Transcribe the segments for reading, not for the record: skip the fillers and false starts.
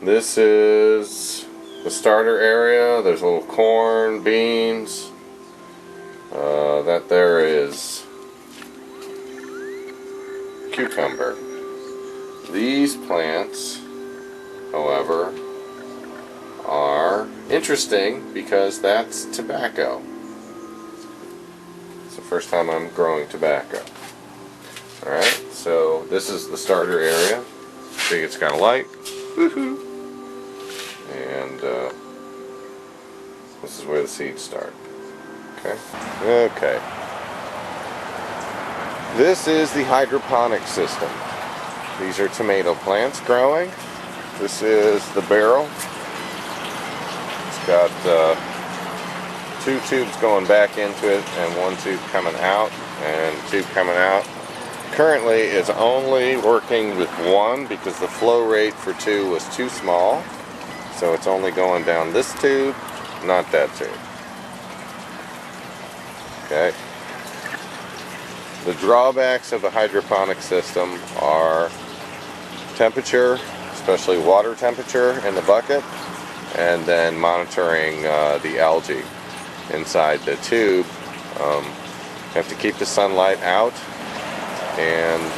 This is the starter area. There's a little corn, beans. That there is cucumber. These plants, however, are interesting because that's tobacco. It's the first time I'm growing tobacco. Alright, so this is the starter area. See, it's got a light. Woohoo! And this is where the seeds start. Okay. Okay. This is the hydroponic system. These are tomato plants growing. This is the barrel. It's got two tubes going back into it and one tube coming out and tube coming out. Currently it's only working with one because the flow rate for two was too small. So it's only going down this tube, not that tube. Okay. The drawbacks of the hydroponic system are temperature, especially water temperature in the bucket, and then monitoring the algae inside the tube. You have to keep the sunlight out, and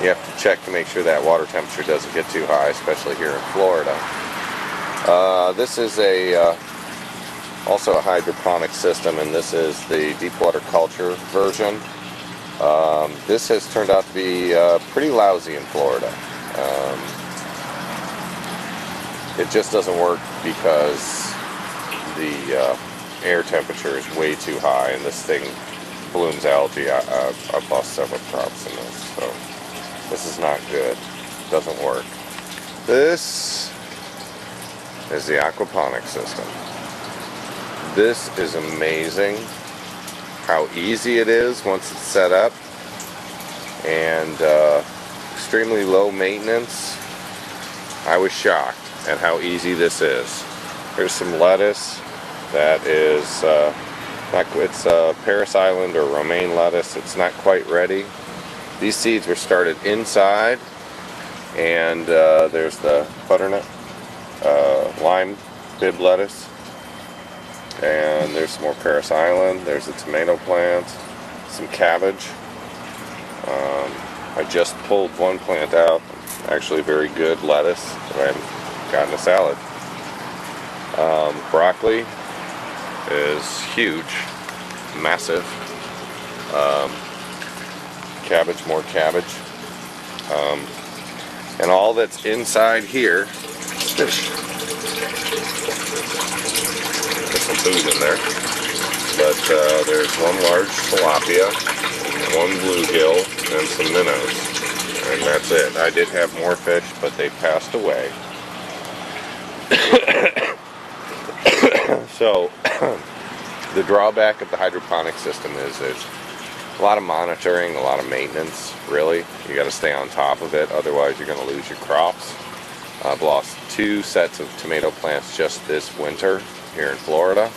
you have to check to make sure that water temperature doesn't get too high, especially here in Florida. This is also a hydroponic system, and this is the deep water culture version. This has turned out to be pretty lousy in Florida. It just doesn't work because the air temperature is way too high, and this thing blooms algae. I've lost several crops in this, so this is not good. Doesn't work. This is the aquaponic system. This is amazing how easy it is once it's set up, and extremely low maintenance. I was shocked at how easy this is. Here's some lettuce that is it's Paris Island or romaine lettuce. It's not quite ready. These seeds were started inside, and there's the butternut lime bib lettuce, and there's some more Paris Island. There's a tomato plant, some cabbage. I just pulled one plant out, actually very good lettuce that I haven't gotten a salad. Broccoli is huge, massive. Cabbage, more cabbage. And all that's inside here is fish. There's some food in there. But there's one large tilapia, one bluegill, and some minnows. And that's it. I did have more fish, but they passed away. So, the drawback of the hydroponic system is there's a lot of monitoring, a lot of maintenance, really. You got to stay on top of it, otherwise you're going to lose your crops. I've lost 2 sets of tomato plants just this winter here in Florida.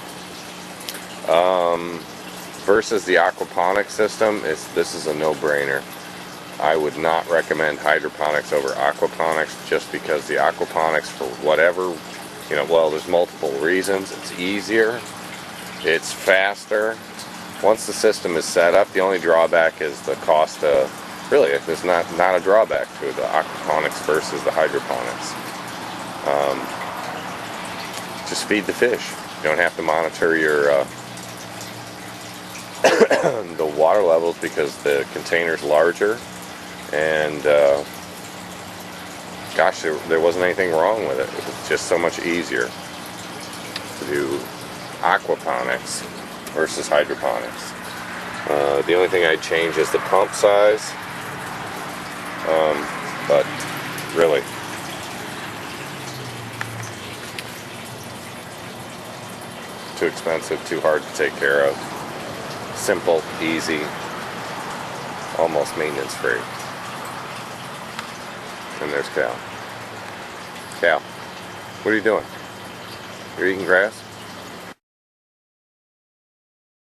Versus the aquaponic system, this is a no-brainer. I would not recommend hydroponics over aquaponics, just because the aquaponics, for whatever, well, there's multiple reasons. It's easier, it's faster. Once the system is set up, the only drawback is the cost of, really, there's not a drawback to the aquaponics versus the hydroponics. Just feed the fish. You don't have to monitor your the water levels because the container's larger, and gosh, there wasn't anything wrong with it. It was just so much easier to do aquaponics versus hydroponics. The only thing I'd change is the pump size, but really, too expensive, too hard to take care of. Simple, easy, almost maintenance free. And there's Cal. Cal, what are you doing? You're eating grass?